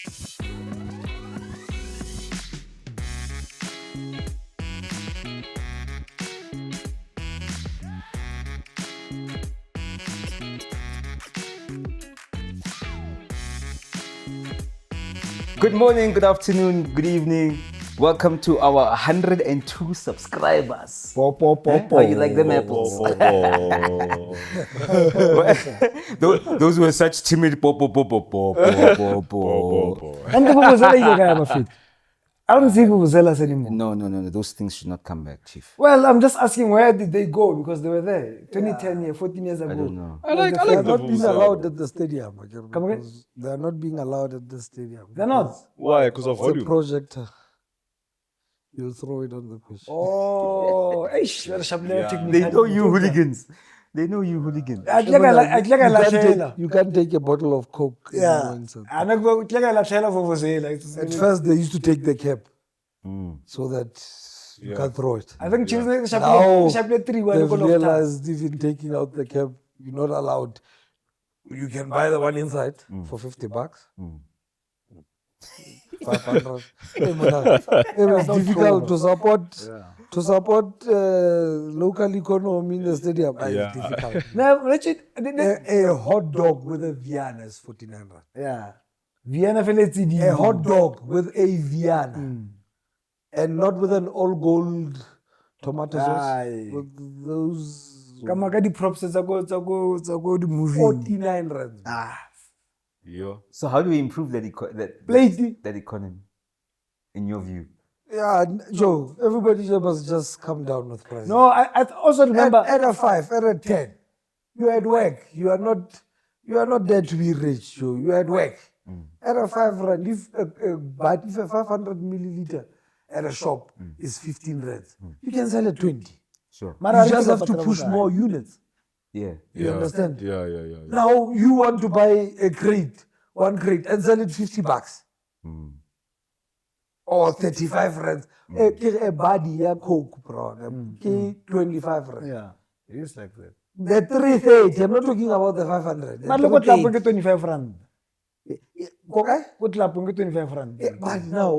Good morning, good afternoon, good evening. Welcome to our 102 subscribers. How you like them apples? Those were such timid I don't see vuvuzelas anymore. No. Those things should not come back, Chief. Well, I'm just asking, where did they go? Because they were there 2010, 14 years ago. I don't know. I like They are the not being vuvuzela. allowed at the stadium. Again, Come again? because they are not being allowed at the stadium. They're not. Why? Because of It's a volume. projector. You throw it on the pitch. Oh, eish, very sharp technique. They know you hooligans. They know you hooligans. You can't take a bottle of Coke. Yeah. anymore I'm not going to vuvuzela. At first, they used to take the cap so that you can't throw it. I think Now, Chapter 3 were they've the realized even taking out the cap, you're not allowed. You can buy the one inside for $50. 500. It was difficult to support local economy in the stadium. Yeah. It's difficult. Now, Richard, A hot dog with a Vienna is 1,400. yeah. Vienna Felicity. A hot dog with a Vienna. And not with an all gold tomato sauce. Aye. With those Kamaka di props tsa go di movie. 49 rands. Yo. So how do we improve that economy, in your view? Yeah, Joe, everybody must just come down with prices. No, I also remember. At a 5, at a 10, you're at work. You are not there to be rich, Joe. You're at work. At a 5 rand, if a 500 milliliter at a shop is 15 rands, you can sell at 20. Sure. You just have to push more units. Yeah. You understand? Yeah. Now you want to buy a crate, one crate, and sell it $50 or 35 rands. A body, yeah, Coke, bro. 25 rands. Yeah, it is like that. The 330. I'm not talking about the 500. But look what happened to 25 rand. Okay? What happened to 25 rand? But now,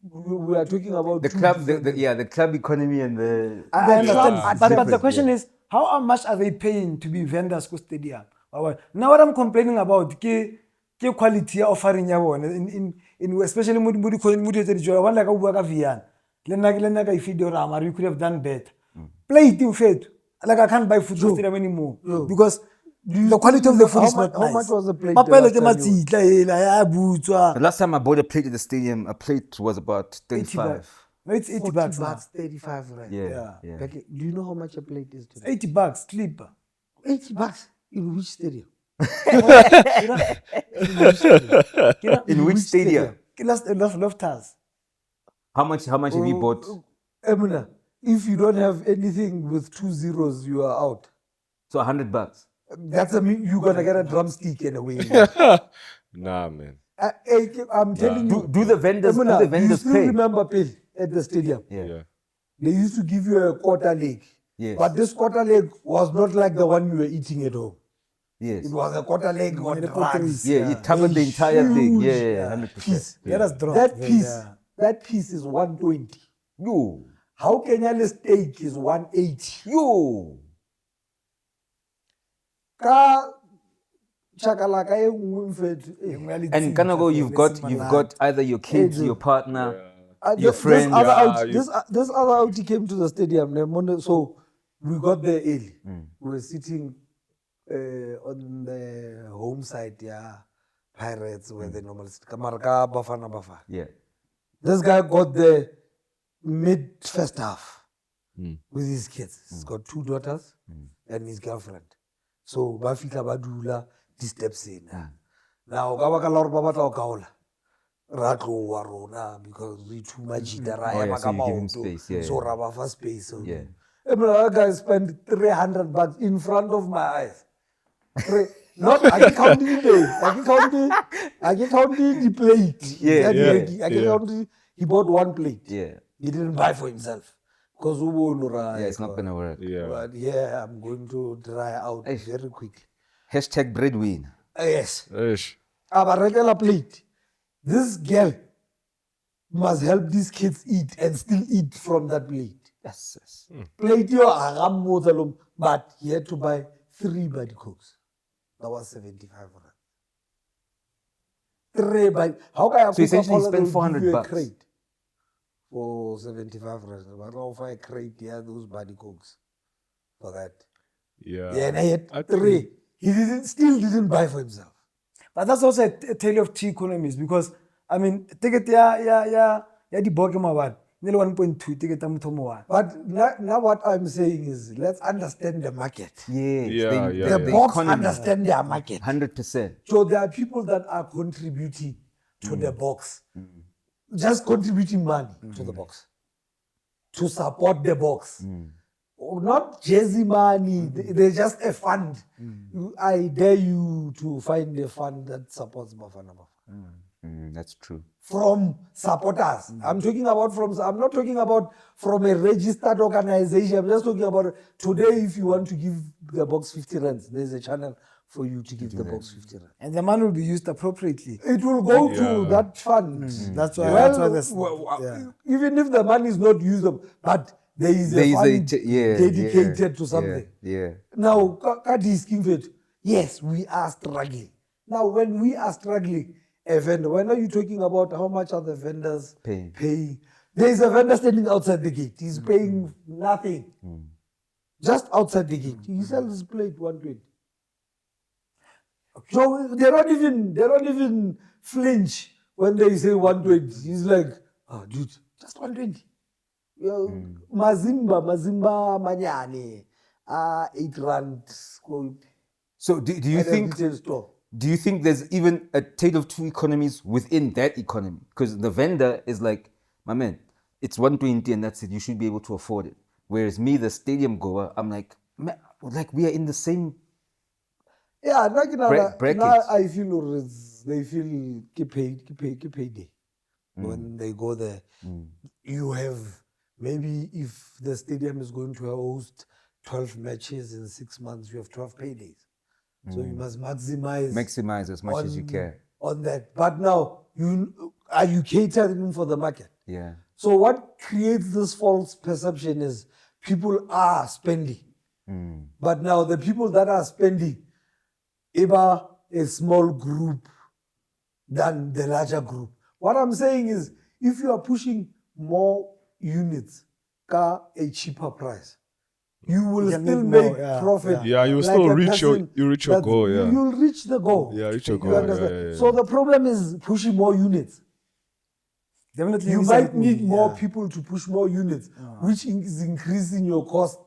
we are talking about The club, the club economy and the. I understand. But the different, question is, how much are they paying to be vendors for stadium? Now what I'm complaining about ke quality ya offering ya bona in especially mudi tse di jola one like a bua ka Vian. Le nna ka feed your ramar, you could have done better. Play it in faith. Like I can't buy food for stadium anymore because the quality of the food is not nice. How much was the plate? Mapele ke matsitla hela ya butswa. The last time I bought a plate at the stadium, a plate was about 35. No, it's $80 now. 35 rand. Yeah. Okay, do you know how much a plate is today? $80 clip. $80 in which stadium? In which stadium? Loftus. How much have you bought? Emina, if you don't have anything with 2 zeros, you are out. So $100. That's you're gonna get a drumstick in a way. Nah, man. I'm telling you. Do the vendors you still pay? remember Bill at the stadium? Yeah. They used to give you a quarter leg. Yes. But this quarter leg was not like the one you were eating at home. Yes. It was a quarter leg on the rugs. Yeah, it covered the entire thing. Huge Yeah, 100%. piece. Let us drop. That piece is 120. Yo. How Kenyan steak is 180? Yo. Ka chakalaka e nngwe mfethu. And Kanago, you've got either your kids, your partner, your This friend. this other out, he came to the stadium. So we got there early. We were sitting on the home side, Pirates, where they normally sit. Kamaraka, Bafana. Yeah. This guy got there mid first half with his kids. He's got 2 daughters and his girlfriend. So Bafika Badula, this steps in. Now, Gawakala Babata Kaula. Ratlo Warona, because we too much so you give him space, yeah. So Rabba for space. So. Yeah. That guy spent $300 in front of my eyes. Not I can count the plate. I can count the plate. I can count he bought 1 plate. Yeah. He didn't buy for himself. Because it's not gonna work. Yeah. But I'm going to dry out very quickly. #breadwin. Yes. Ish. But regular plate. this girl must help these kids eat and still eat from that plate. Yes. Plate yo haram mo thalong, but he had to buy 3 Buddy Cokes. That was 75 rand. 3 Buddy. How can I So essentially Coca-Cola, spend they'll 400 give you a bucks. crate for 75 rand. But if I crate, yeah, those Buddy Cokes for that. Yeah. Yeah, and I had I 3. He still didn't buy for himself. But that's also a tale of two economies because I mean ticket ya di boke mabane nearly 1.2 ticket ya motho mo one. But now what I'm saying is, let's understand the market. Yes. Yeah, The yeah. box economy. understand their market. 100%. So there are people that are contributing to the box, just contributing money to the box, to support the box. Not jazzy money, they're just a fund. I dare you to find a fund that supports Bafana Bafana. That's true. From supporters. I'm not talking about from a registered organization. I'm just talking about today if you want to give the box 50 rands, there's a channel for you to give the box 50 rands. And the money will be used appropriately. It will go to that fund. That's why. Well, That's why that's, even if the money is not used, but there is a fund dedicated to something. Yeah. Now, Kati is Kingfed. Yes, we are struggling. Now, when we are struggling, a vendor, when are you talking about how much are the vendors paying? There is a vendor standing outside the gate. He's paying nothing. Just outside the gate. He sells his plate 120. So they don't even flinch when they say 120. He's like, oh, dude, just 120. Mazimba, manyane, 8 rand. So do you think there's even a tale of two economies within that economy? Because the vendor is like, my man, it's 120 and that's it. You should be able to afford it. Whereas me, the stadium goer, I'm like, man, like we are in the same. Yeah, brackets. now I feel they feel keep payday. When they go there. You have, maybe if the stadium is going to host 12 matches in 6 months, you have 12 paydays. So you must maximize as much as you can on that. But now, are you catering for the market? Yeah. So what creates this false perception is people are spending. But now the people that are spending, ever a small group than the larger group. What I'm saying is, if you are pushing more units at a cheaper price, you will still make profit. Yeah, you will like still a reach person your goal. Yeah. You'll reach the goal. Yeah, reach your You goal. understand? Yeah. So the problem is pushing more units. definitely You might need more people to push more units, which is increasing your cost.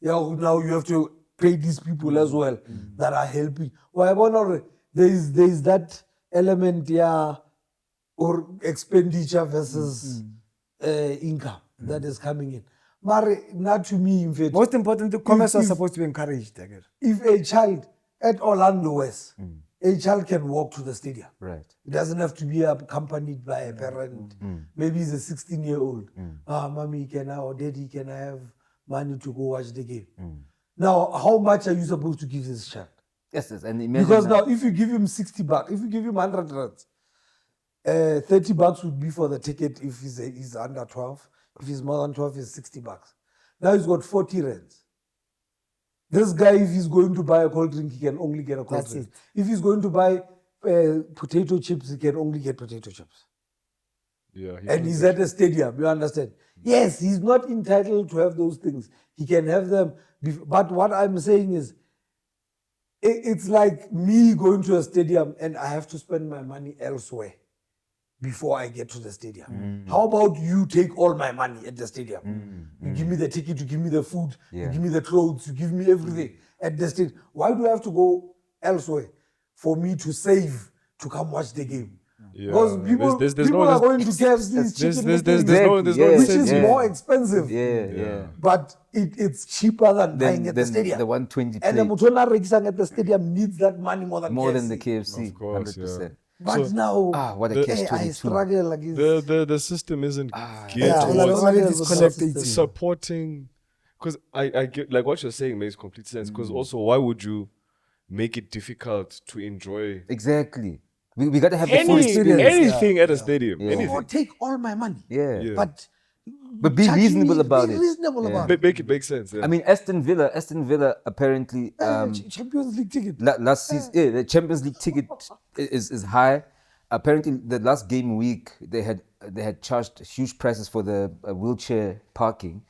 Yeah, now you have to pay these people as well that are helping. Well, there is that element, or expenditure versus income that is coming in. But not to me, in fact. Most importantly, commerce are if- supposed to be encouraged. I guess. If a child at Orlando West, a child can walk to the stadium. Right. It doesn't have to be accompanied by a parent. Maybe he's a 16-year-old. Mommy, or daddy, can I have money to go watch the game? Now, how much are you supposed to give this child? Yes, and imagine Because that. now, if you give him 60 bucks, if you give him 100 rands, 30 bucks would be for the ticket if he's under 12. If he's more than 12, it's 60 bucks. Now he's got 40 rands. This guy, if he's going to buy a cold drink, he can only get a cold That's drink. it. If he's going to buy potato chips, he can only get potato chips. Yeah. And he's at a stadium, you understand? Yes, he's not entitled to have those things. He can have them. But what I'm saying is, it's like me going to a stadium and I have to spend my money elsewhere before I get to the stadium. How about you take all my money at the stadium? You give me the ticket, you give me the food, you give me the clothes, you give me everything at the stadium. Why do I have to go elsewhere for me to save to come watch the game? Yeah. Because people are going to KFC's chicken which is more expensive. Yeah. But it's cheaper than buying at the stadium. The 120 And the plate. Mutona Rekisang at the stadium needs that money more than The KFC. Of course, 100%. But So- now, what a catch I 22. struggle against. The system isn't geared yeah, towards normally it's it's connected. supporting, because I get, like, what you're saying makes complete sense, because also why would you make it difficult to enjoy Exactly. We got to have the full experience. anything at a stadium. Yeah. Anything. Or take all my money. Yeah. Yeah. But be charging reasonable me, about be it. reasonable Yeah. about it. Make it make sense. Yeah. I mean, Aston Villa apparently Champions League ticket. last season, the Champions League ticket is high. Apparently, the last game week they had charged huge prices for the wheelchair parking.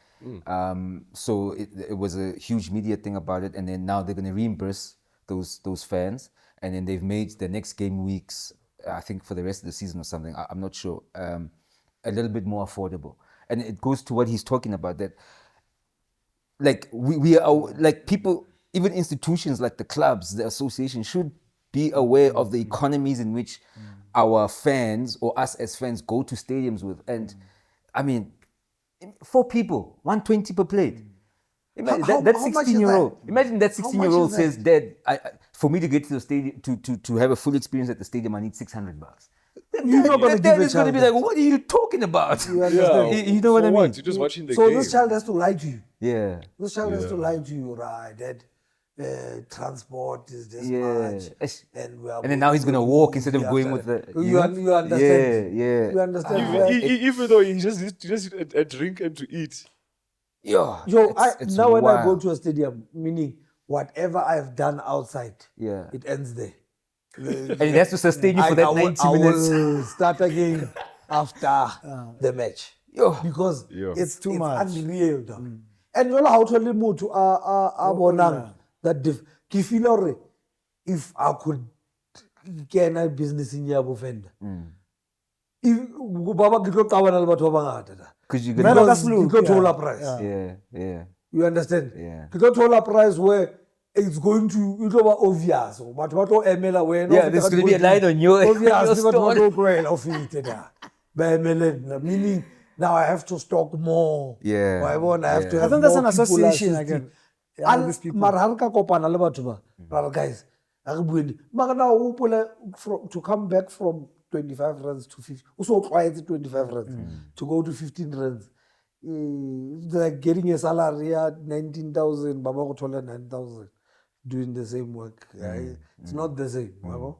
So it was a huge media thing about it, and then now they're going to reimburse those fans, and then they've made the next game weeks, I think for the rest of the season or something, I'm not sure, a little bit more affordable. And it goes to what he's talking about, that like we are like people, even institutions like the clubs, the association should be aware of the economies in which our fans or us as fans go to stadiums with. And I mean, 4 people, 120 per plate. Imagine that how much is 16-year-old. that? Imagine that How much 16-year-old is says, "Dad, for me to get to the stadium to have a full experience at the stadium, I need $600." You're not gonna Dad give a is going to child be that. like, "What are you talking about?" You understand? You know what I For mean? You're just watching the So game. this child has to lie to you. Yeah. This child has to lie to you, right? That transport is this much, Yes. and we are And then now he's gonna walk instead of going with the. You understand? Yeah. You understand? even, where- even though he just a drink and to eat. Yo, it's now when I go wild. to a stadium, meaning whatever I've done outside, Yeah. it ends there. And it has to sustain you for that 90 minutes. will start again after the match. Yo. Because Yeah. it's Too it's much. unreal. Dog. And you know how to only move to bonang that ke feel hore if I could get a business in your offender. If Baba ke tlo qabana le batho ba bangata da. Because you're Man, gonna. that's Because look, you go to yeah. hold a price. Yeah. You understand? Yeah. You go to hold a price where it's going to obvious. But what emela when Yeah, there's gonna be a line on your obvious but stall. what well of it meaning now I have to stock more. Yeah. I have to Yeah. have I think that's more an people association assisting. again. Yeah, all these people. Mara ha re ka kopana le batho ba ra re, guys a re bueng mara na o hopola to come back from 25 rands to 50 o so tlwaetse 25 rands to go to 15 rands. It's like getting a salary at 19,000 baba go thola 9,000 doing the same work. It's not the same. Yabo?